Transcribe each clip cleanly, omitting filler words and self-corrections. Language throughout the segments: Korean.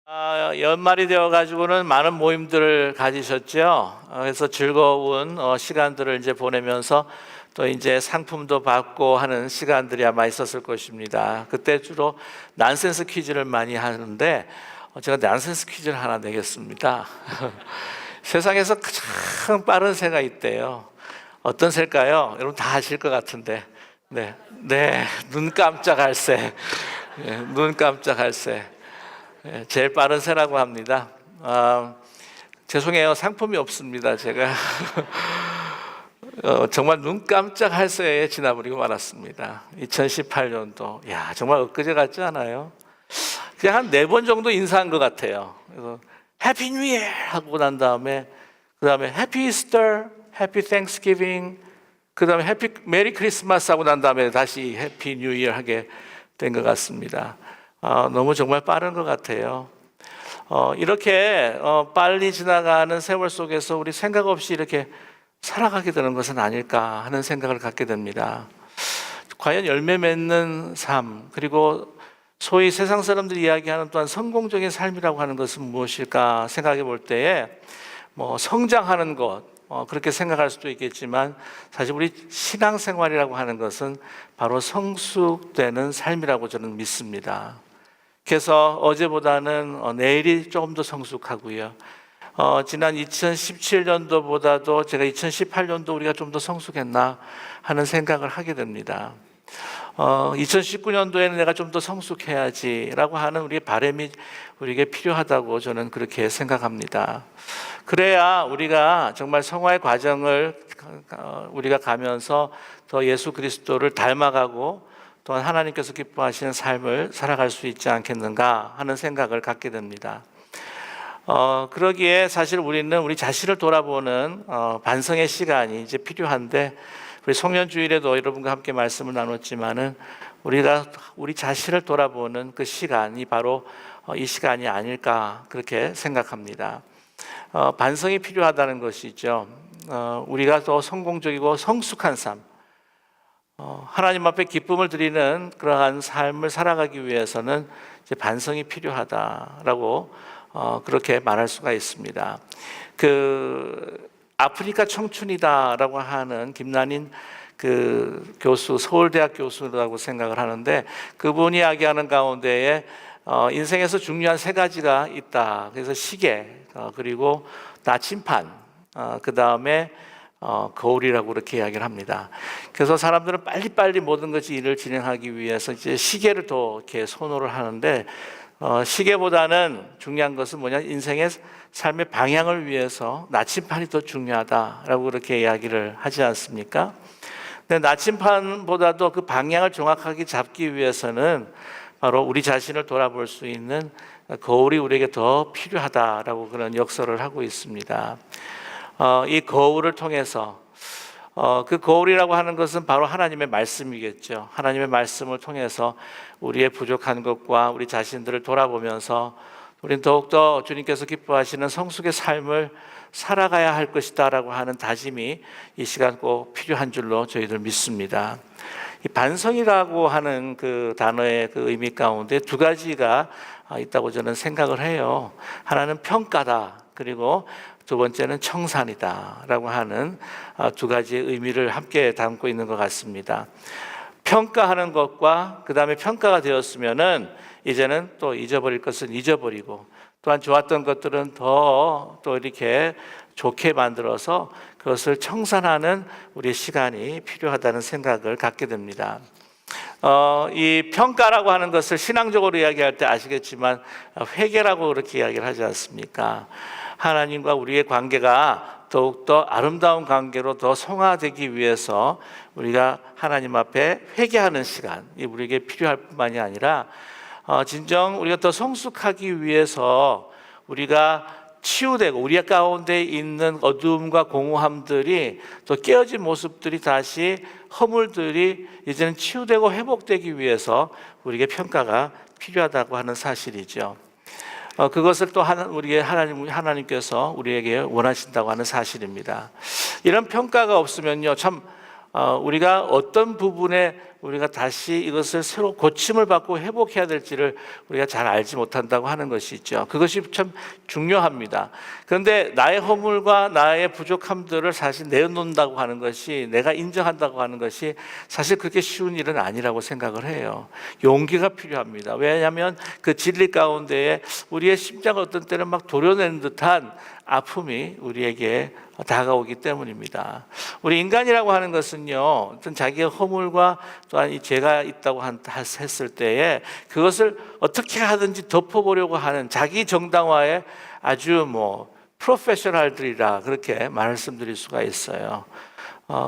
연말이 되어 가지고는 많은 모임들을 가지셨죠. 그래서 즐거운 시간들을 이제 보내면서 또 이제 상품도 받고 하는 시간들이 아마 있었을 것입니다. 그때 주로 난센스 퀴즈를 많이 하는데 제가 난센스 퀴즈를 하나 내겠습니다. 세상에서 가장 빠른 새가 있대요. 어떤 새일까요? 여러분 다 아실 것 같은데. 눈 깜짝할 새. 눈 깜짝할 새. 제일 빠른 새라고 합니다. 죄송해요. 상품이 없습니다. 제가 정말 눈 깜짝할 새에 지나버리고 말았습니다. 2018년도. 야, 정말 엊그제 같지 않아요? 그냥 한 4번 정도 인사한 것 같아요. 그래서 해피 뉴 이어 하고 난 다음에 그 다음에 해피 이스터, 해피 땡스기빙, 그 다음에 해피 메리 크리스마스 하고 난 다음에 다시 해피 뉴 이어 하게 된 것 같습니다. 너무 정말 빠른 것 같아요. 이렇게 빨리 지나가는 세월 속에서 우리 생각 없이 이렇게 살아가게 되는 것은 아닐까 하는 생각을 갖게 됩니다. 과연 열매 맺는 삶, 그리고 소위 세상 사람들이 이야기하는 또한 성공적인 삶이라고 하는 것은 무엇일까 생각해 볼 때에 성장하는 것, 그렇게 생각할 수도 있겠지만 사실 우리 신앙생활이라고 하는 것은 바로 성숙되는 삶이라고 저는 믿습니다. 그래서 어제보다는 내일이 조금 더 성숙하고요. 지난 2017년도보다도 제가 2018년도 우리가 좀 더 성숙했나 하는 생각을 하게 됩니다. 2019년도에는 내가 좀 더 성숙해야지라고 하는 우리의 바람이 우리에게 필요하다고 저는 그렇게 생각합니다. 그래야 우리가 정말 성화의 과정을 우리가 가면서 더 예수 그리스도를 닮아가고 또한 하나님께서 기뻐하시는 삶을 살아갈 수 있지 않겠는가 하는 생각을 갖게 됩니다. 그러기에 사실 우리는 우리 자신을 돌아보는 반성의 시간이 이제 필요한데, 우리 송년주일에도 여러분과 함께 말씀을 나눴지만은 우리가 우리 자신을 돌아보는 그 시간이 바로 이 시간이 아닐까 그렇게 생각합니다. 반성이 필요하다는 것이죠. 우리가 더 성공적이고 성숙한 삶, 하나님 앞에 기쁨을 드리는 그러한 삶을 살아가기 위해서는 이제 반성이 필요하다라고 그렇게 말할 수가 있습니다. 아프리카 청춘이다라고 하는 김난인 교수, 서울대학 교수라고 생각을 하는데, 그분이 이야기하는 가운데에 인생에서 중요한 3가지가 있다. 그래서 시계, 그리고 나침판, 그 다음에 거울이라고 그렇게 이야기를 합니다. 그래서 사람들은 빨리빨리 모든 것이 일을 진행하기 위해서 이제 시계를 더 이렇게 선호를 하는데, 시계보다는 중요한 것은 인생의 삶의 방향을 위해서 나침판이 더 중요하다라고 그렇게 이야기를 하지 않습니까? 근데 나침판보다도 그 방향을 정확하게 잡기 위해서는 바로 우리 자신을 돌아볼 수 있는 거울이 우리에게 더 필요하다라고 그런 역설을 하고 있습니다. 이 거울을 통해서 그 거울이라고 하는 것은 바로 하나님의 말씀이겠죠. 하나님의 말씀을 통해서 우리의 부족한 것과 우리 자신들을 돌아보면서 우리는 더욱더 주님께서 기뻐하시는 성숙의 삶을 살아가야 할 것이다 라고 하는 다짐이 이 시간 꼭 필요한 줄로 저희들 믿습니다. 이 반성이라고 하는 그 단어의 그 의미 가운데 2가지가 있다고 저는 생각을 해요. 하나는 평가다, 그리고 2번째는 청산이다 라고 하는 2가지의 의미를 함께 담고 있는 것 같습니다. 평가하는 것과 그 다음에 평가가 되었으면은 이제는 또 잊어버릴 것은 잊어버리고, 또한 좋았던 것들은 또 이렇게 좋게 만들어서 그것을 청산하는 우리의 시간이 필요하다는 생각을 갖게 됩니다. 이 평가라고 하는 것을 신앙적으로 이야기할 때 아시겠지만 회개라고 그렇게 이야기를 하지 않습니까? 하나님과 우리의 관계가 더욱더 아름다운 관계로 더 성화되기 위해서 우리가 하나님 앞에 회개하는 시간이 우리에게 필요할 뿐만이 아니라 진정 우리가 더 성숙하기 위해서 우리가 치유되고 우리 가운데 있는 어두움과 공허함들이 또 깨어진 모습들이 다시 허물들이 이제는 치유되고 회복되기 위해서 우리에게 평가가 필요하다고 하는 사실이죠. 그것을 또 하나님께서 우리에게 원하신다고 하는 사실입니다. 이런 평가가 없으면요, 참 우리가 어떤 부분에 우리가 다시 이것을 새로 고침을 받고 회복해야 될지를 우리가 잘 알지 못한다고 하는 것이 있죠. 그것이 참 중요합니다. 그런데 나의 허물과 나의 부족함들을 사실 내놓는다고 하는 것이, 내가 인정한다고 하는 것이 사실 그렇게 쉬운 일은 아니라고 생각을 해요. 용기가 필요합니다. 왜냐하면 그 진리 가운데에 우리의 심장을 어떤 때는 막 도려내는 듯한 아픔이 우리에게 다가오기 때문입니다. 우리 인간이라고 하는 것은요, 어떤 자기의 허물과 또한 이 죄가 있다고 했을 때에 그것을 어떻게 하든지 덮어보려고 하는 자기 정당화의 아주 프로페셔널들이라 그렇게 말씀드릴 수가 있어요.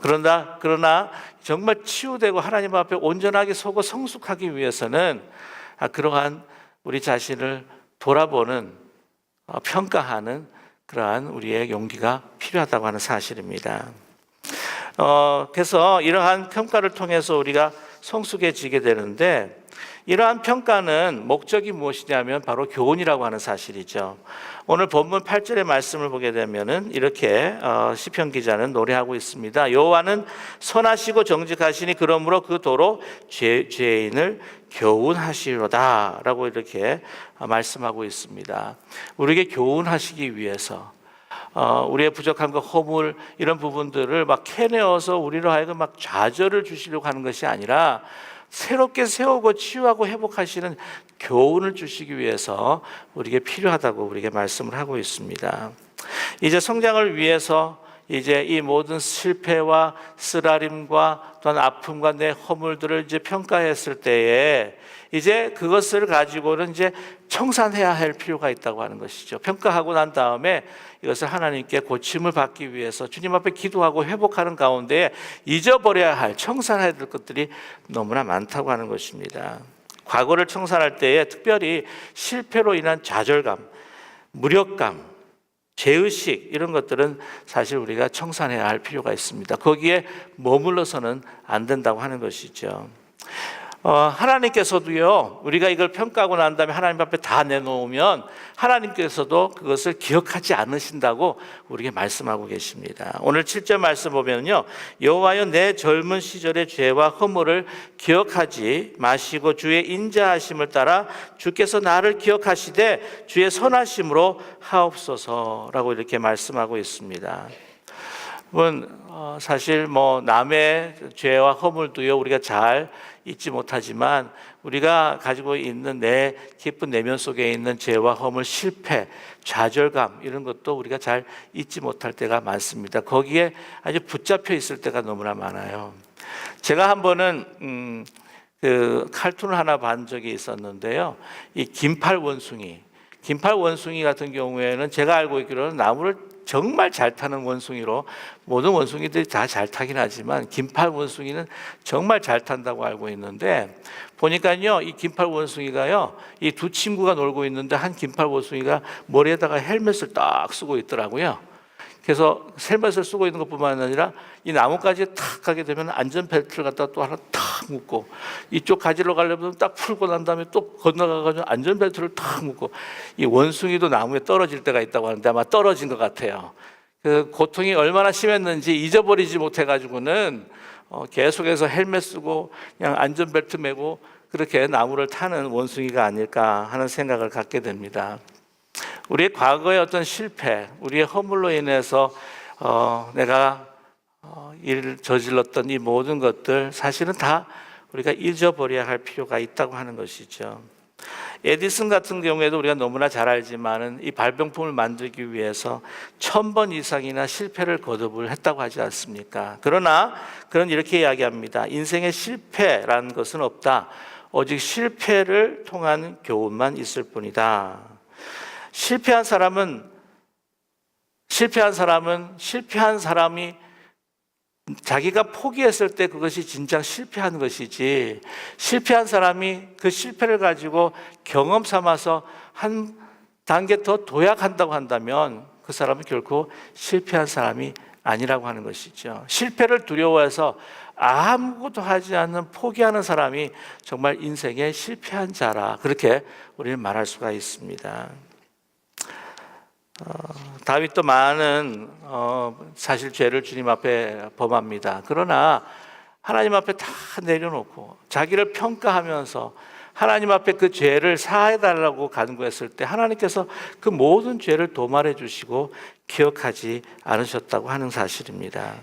그러나 정말 치유되고 하나님 앞에 온전하게 서고 성숙하기 위해서는 그러한 우리 자신을 돌아보는, 평가하는 그러한 우리의 용기가 필요하다고 하는 사실입니다. 그래서 이러한 평가를 통해서 우리가 성숙해지게 되는데, 이러한 평가는 목적이 무엇이냐면 바로 교훈이라고 하는 사실이죠. 오늘 본문 8절의 말씀을 보게 되면은 이렇게 시편 기자는 노래하고 있습니다. 여호와는 선하시고 정직하시니 그러므로 그 도로 죄인을 교훈하시로다라고 이렇게 말씀하고 있습니다. 우리에게 교훈하시기 위해서 우리의 부족함과 허물 이런 부분들을 막 캐내어서 우리로 하여금 막 좌절을 주시려고 하는 것이 아니라 새롭게 세우고 치유하고 회복하시는 교훈을 주시기 위해서 우리에게 필요하다고 우리에게 말씀을 하고 있습니다. 이제 성장을 위해서 이제 이 모든 실패와 쓰라림과 또한 아픔과 내 허물들을 이제 평가했을 때에 이제 그것을 가지고는 이제 청산해야 할 필요가 있다고 하는 것이죠. 평가하고 난 다음에 이것을 하나님께 고침을 받기 위해서 주님 앞에 기도하고 회복하는 가운데 잊어버려야 할, 청산해야 될 것들이 너무나 많다고 하는 것입니다. 과거를 청산할 때에 특별히 실패로 인한 좌절감, 무력감, 죄의식 이런 것들은 사실 우리가 청산해야 할 필요가 있습니다. 거기에 머물러서는 안 된다고 하는 것이죠. 하나님께서도요, 우리가 이걸 평가하고 난 다음에 하나님 앞에 다 내놓으면 하나님께서도 그것을 기억하지 않으신다고 우리에게 말씀하고 계십니다. 오늘 7절 말씀 보면요, 여호와여 내 젊은 시절의 죄와 허물을 기억하지 마시고 주의 인자하심을 따라 주께서 나를 기억하시되 주의 선하심으로 하옵소서라고 이렇게 말씀하고 있습니다. 사실 남의 죄와 허물도요 우리가 잘 잊지 못하지만 우리가 가지고 있는 내 깊은 내면 속에 있는 죄와 허물, 실패, 좌절감 이런 것도 우리가 잘 잊지 못할 때가 많습니다. 거기에 아주 붙잡혀 있을 때가 너무나 많아요. 제가 한 번은 그 칼툰을 하나 본 적이 있었는데요. 이 긴팔 원숭이 같은 경우에는 제가 알고 있기로는 나무를 정말 잘 타는 원숭이로, 모든 원숭이들이 다 잘 타긴 하지만 긴팔 원숭이는 정말 잘 탄다고 알고 있는데, 보니까요 이 긴팔 원숭이가요, 이 두 친구가 놀고 있는데 한 긴팔 원숭이가 머리에다가 헬멧을 딱 쓰고 있더라고요. 그래서 헬멧을 쓰고 있는 것뿐만 아니라 이 나뭇가지에 탁 가게 되면 안전벨트를 갖다 또 하나 탁 묶고, 이쪽 가지러 가려면 딱 풀고 난 다음에 또 건너가가지고 안전벨트를 탁 묶고, 이 원숭이도 나무에 떨어질 때가 있다고 하는데 아마 떨어진 것 같아요. 그 고통이 얼마나 심했는지 잊어버리지 못해가지고는 계속해서 헬멧 쓰고 그냥 안전벨트 메고 그렇게 나무를 타는 원숭이가 아닐까 하는 생각을 갖게 됩니다. 우리의 과거의 어떤 실패, 우리의 허물로 인해서 내가 일을 저질렀던 이 모든 것들 사실은 다 우리가 잊어버려야 할 필요가 있다고 하는 것이죠. 에디슨 같은 경우에도 우리가 너무나 잘 알지만은 이 발명품을 만들기 위해서 1000번 이상이나 실패를 거듭을 했다고 하지 않습니까? 그러나 그는 이렇게 이야기합니다. 인생에 실패라는 것은 없다. 오직 실패를 통한 교훈만 있을 뿐이다. 실패한 사람이 자기가 포기했을 때 그것이 진짜 실패한 것이지, 실패한 사람이 그 실패를 가지고 경험 삼아서 한 단계 더 도약한다고 한다면 그 사람은 결코 실패한 사람이 아니라고 하는 것이죠. 실패를 두려워해서 아무것도 하지 않는 포기하는 사람이 정말 인생의 실패한 자라, 그렇게 우리는 말할 수가 있습니다. 다윗도 많은 사실 죄를 주님 앞에 범합니다. 그러나 하나님 앞에 다 내려놓고 자기를 평가하면서 하나님 앞에 그 죄를 사해달라고 간구했을 때 하나님께서 그 모든 죄를 도말해 주시고 기억하지 않으셨다고 하는 사실입니다.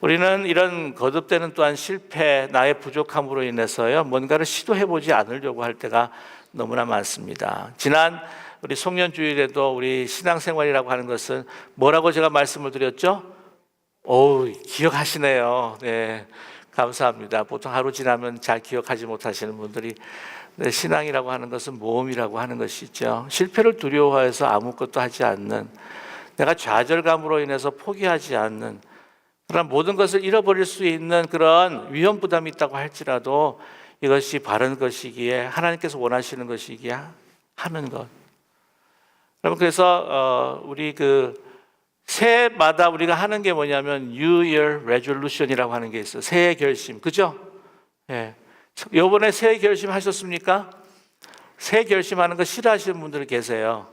우리는 이런 거듭되는 또한 실패, 나의 부족함으로 인해서요 뭔가를 시도해보지 않으려고 할 때가 너무나 많습니다. 지난 우리 송년주일에도 우리 신앙생활이라고 하는 것은 뭐라고 제가 말씀을 드렸죠? 기억하시네요. 네, 감사합니다. 보통 하루 지나면 잘 기억하지 못하시는 분들이 신앙이라고 하는 것은 모험이라고 하는 것이죠. 실패를 두려워해서 아무것도 하지 않는, 내가 좌절감으로 인해서 포기하지 않는, 그런 모든 것을 잃어버릴 수 있는 그런 위험 부담이 있다고 할지라도 이것이 바른 것이기에 하나님께서 원하시는 것이기에 하는 것. 여러분, 그래서 우리 새해마다 우리가 하는 게 뭐냐면 New Year Resolution이라고 하는 게 있어요. 새해 결심, 그죠? 예. 이번에 새해 결심 하셨습니까? 새해 결심하는 거 싫어하시는 분들 계세요.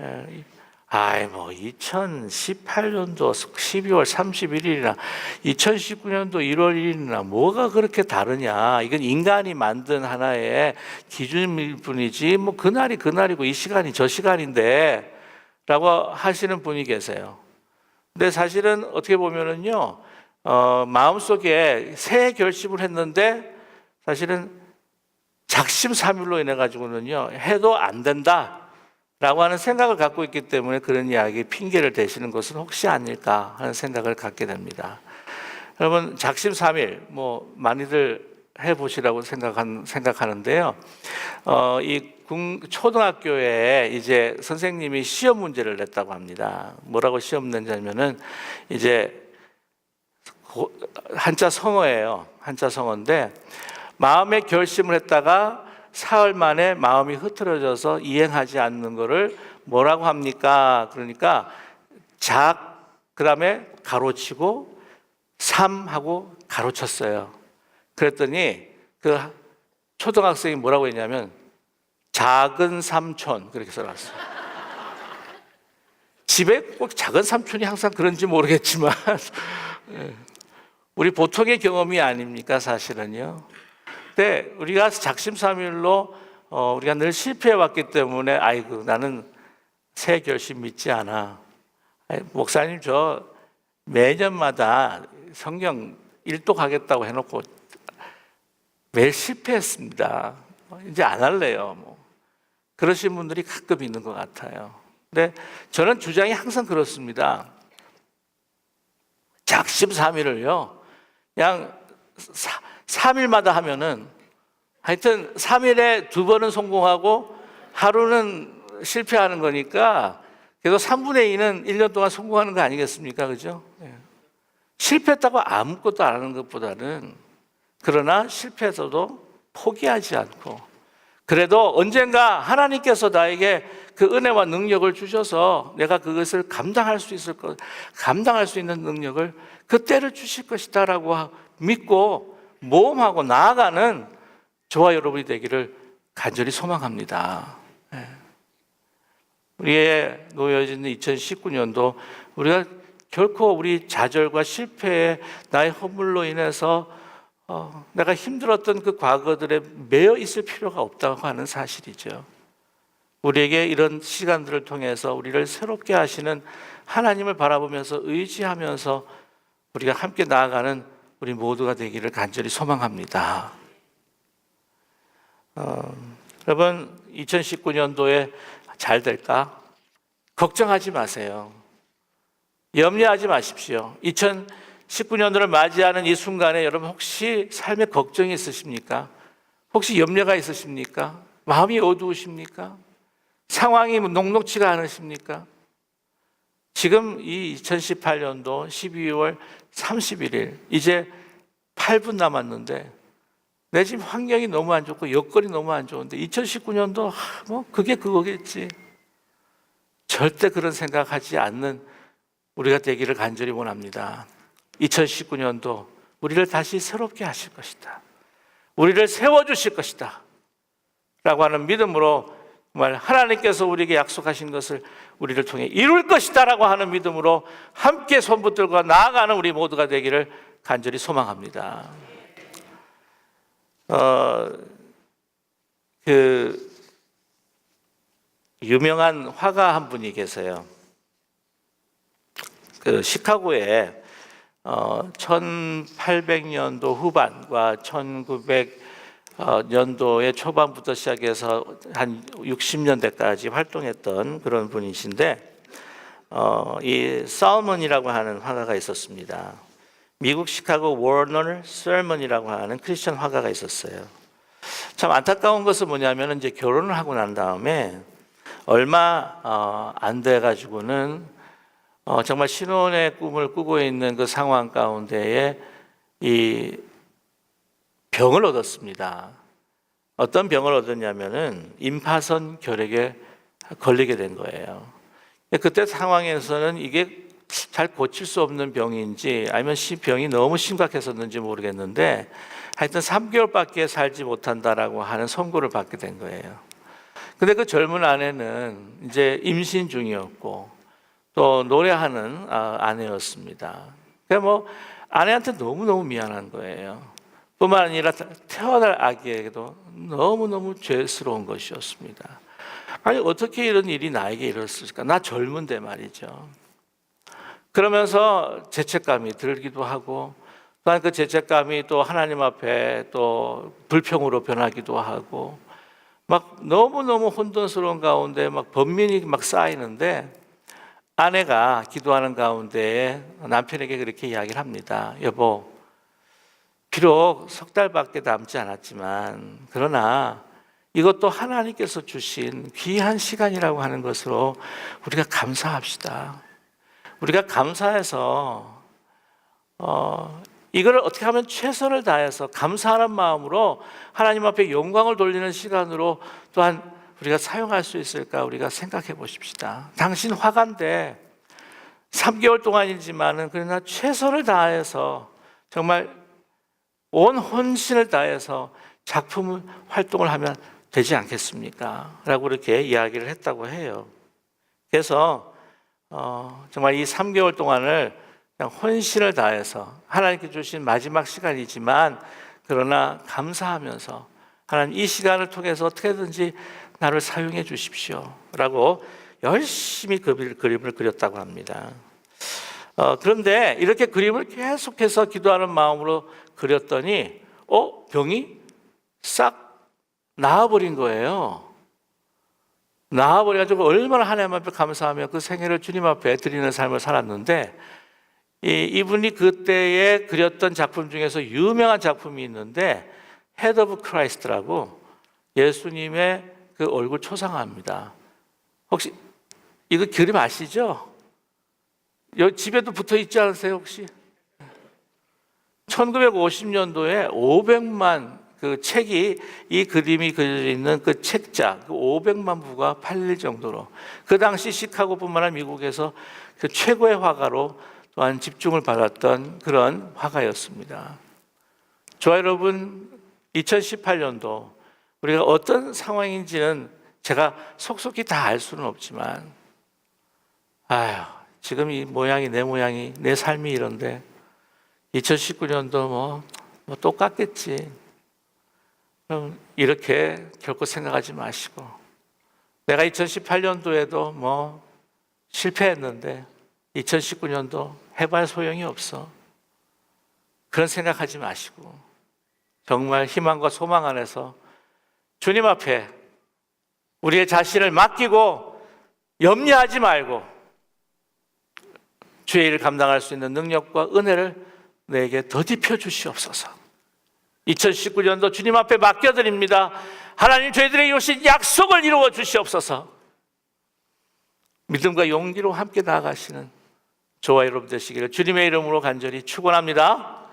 예. 2018년도 12월 31일이나 2019년도 1월 1일이나 뭐가 그렇게 다르냐? 이건 인간이 만든 하나의 기준일 뿐이지 뭐 그날이 그날이고 이 시간이 저 시간인데 라고 하시는 분이 계세요. 근데 사실은 어떻게 보면은요, 마음속에 새해 결심을 했는데 사실은 작심삼일로 인해 가지고는요 해도 안 된다 라고 하는 생각을 갖고 있기 때문에 그런 이야기 핑계를 대시는 것은 혹시 아닐까 하는 생각을 갖게 됩니다. 여러분, 작심삼일 뭐 많이들 해보시라고 생각하는데요. 이 초등학교에 이제 선생님이 시험 문제를 냈다고 합니다. 뭐라고 시험 냈냐면은 이제 한자 성어예요. 한자 성어인데 마음의 결심을 했다가 사흘 만에 마음이 흐트러져서 이행하지 않는 것을 뭐라고 합니까? 그러니까 그다음에 가로치고 삼하고 가로쳤어요. 그랬더니 그 초등학생이 뭐라고 했냐면 작은 삼촌 그렇게 써놨어요. 집에 꼭 작은 삼촌이 항상 그런지 모르겠지만 우리 보통의 경험이 아닙니까 사실은요. 근데 우리가 작심삼일로 우리가 늘 실패해왔기 때문에 나는 새 결심 믿지 않아. 목사님 저 매년마다 성경 일독하겠다고 해놓고 매일 실패했습니다. 이제 안 할래요. 그러신 분들이 가끔 있는 것 같아요. 근데 저는 주장이 항상 그렇습니다. 작심삼일을요 그냥 3일마다 하면은 하여튼 3일에 2번은 성공하고 하루는 실패하는 거니까 그래도 3분의 2는 1년 동안 성공하는 거 아니겠습니까? 그죠? 실패했다고 아무것도 안 하는 것보다는 그러나 실패해서도 포기하지 않고 그래도 언젠가 하나님께서 나에게 그 은혜와 능력을 주셔서 내가 그것을 감당할 수 있는 능력을 그때를 주실 것이다라고 믿고 모험하고 나아가는 저와 여러분이 되기를 간절히 소망합니다. 우리의 놓여진 2019년도 우리가 결코 우리 좌절과 실패에 나의 허물로 인해서 내가 힘들었던 그 과거들에 매여 있을 필요가 없다고 하는 사실이죠. 우리에게 이런 시간들을 통해서 우리를 새롭게 하시는 하나님을 바라보면서 의지하면서 우리가 함께 나아가는 우리 모두가 되기를 간절히 소망합니다. 여러분, 2019년도에 잘 될까? 걱정하지 마세요. 염려하지 마십시오. 2019년도를 맞이하는 이 순간에 여러분 혹시 삶에 걱정이 있으십니까? 혹시 염려가 있으십니까? 마음이 어두우십니까? 상황이 녹록지가 않으십니까? 지금 이 2018년도 12월 31일 이제 8분 남았는데 내 지금 환경이 너무 안 좋고 여건이 너무 안 좋은데 2019년도 그게 그거겠지. 절대 그런 생각하지 않는 우리가 되기를 간절히 원합니다. 2019년도 우리를 다시 새롭게 하실 것이다. 우리를 세워주실 것이다. 라고 하는 믿음으로 정말 하나님께서 우리에게 약속하신 것을 우리를 통해 이룰 것이다 라고 하는 믿음으로 함께 손붙들고 나아가는 우리 모두가 되기를 간절히 소망합니다. 그 유명한 화가 한 분이 계세요. 그 시카고에 1800년도 후반과 1900년도의 초반부터 시작해서 한 60년대까지 활동했던 그런 분이신데, 이 살먼이라고 하는 화가가 있었습니다. 미국 시카고 워너 설먼이라고 하는 크리스천 화가가 있었어요. 참 안타까운 것은 뭐냐면 이제 결혼을 하고 난 다음에 얼마 안 돼 가지고는 정말 신혼의 꿈을 꾸고 있는 그 상황 가운데에 이 병을 얻었습니다. 어떤 병을 얻었냐면은 임파선 결핵에 걸리게 된 거예요. 그때 상황에서는 이게 잘 고칠 수 없는 병인지 아니면 병이 너무 심각했었는지 모르겠는데 하여튼 3개월밖에 살지 못한다라고 하는 선고를 받게 된 거예요. 근데 그 젊은 아내는 이제 임신 중이었고 또 노래하는 아내였습니다. 그러니까 뭐 아내한테 너무너무 미안한 거예요. 뿐만 아니라 태어날 아기에게도 너무너무 죄스러운 것이었습니다. 아니 어떻게 이런 일이 나에게 일어났을까? 나 젊은데 말이죠. 그러면서 죄책감이 들기도 하고 또한 그 죄책감이 또 하나님 앞에 또 불평으로 변하기도 하고 막 너무너무 혼돈스러운 가운데 막 번민이 막 쌓이는데 아내가 기도하는 가운데 남편에게 그렇게 이야기를 합니다. 여보, 비록 석 달밖에 남지 않았지만 그러나 이것도 하나님께서 주신 귀한 시간이라고 하는 것으로 우리가 감사합시다. 우리가 감사해서 이걸 어떻게 하면 최선을 다해서 감사하는 마음으로 하나님 앞에 영광을 돌리는 시간으로 또한 우리가 사용할 수 있을까 우리가 생각해 보십시다. 당신 화가인데 3개월 동안이지만은 그러나 최선을 다해서 정말 온 혼신을 다해서 작품 활동을 하면 되지 않겠습니까? 라고 그렇게 이야기를 했다고 해요. 그래서 정말 이 3개월 동안을 그냥 혼신을 다해서 하나님께 주신 마지막 시간이지만 그러나 감사하면서 하나님 이 시간을 통해서 어떻게든지 나를 사용해 주십시오 라고 열심히 그림을 그렸다고 합니다. 그런데 이렇게 그림을 계속해서 기도하는 마음으로 그렸더니 병이 싹 나아버린 거예요. 나아버려가지고 얼마나 하나님 앞에 감사하며 그 생애를 주님 앞에 드리는 삶을 살았는데 이분이 그때에 그렸던 작품 중에서 유명한 작품이 있는데 Head of Christ라고 예수님의 그 얼굴 초상화입니다. 혹시 이거 그림 아시죠? 여기 집에도 붙어 있지 않으세요 혹시? 1950년도에 500만 그 책이 이 그림이 그려져 있는 그 책자 그 500만 부가 팔릴 정도로 그 당시 시카고뿐만 아니라 미국에서 그 최고의 화가로 또한 집중을 받았던 그런 화가였습니다. 저와 여러분 2018년도 우리가 어떤 상황인지는 제가 속속히 다 알 수는 없지만 지금 이 모양이 내 모양이 내 삶이 이런데 2019년도 뭐 똑같겠지. 그럼 이렇게 결코 생각하지 마시고 내가 2018년도에도 뭐 실패했는데 2019년도 해봐야 소용이 없어. 그런 생각하지 마시고 정말 희망과 소망 안에서 주님 앞에 우리의 자신을 맡기고 염려하지 말고 주의 일을 감당할 수 있는 능력과 은혜를 내게 더딥혀 주시옵소서. 2019년도 주님 앞에 맡겨드립니다. 하나님 저희들에게 주신 약속을 이루어 주시옵소서. 믿음과 용기로 함께 나아가시는 저와 여러분 되시기를 주님의 이름으로 간절히 축원합니다.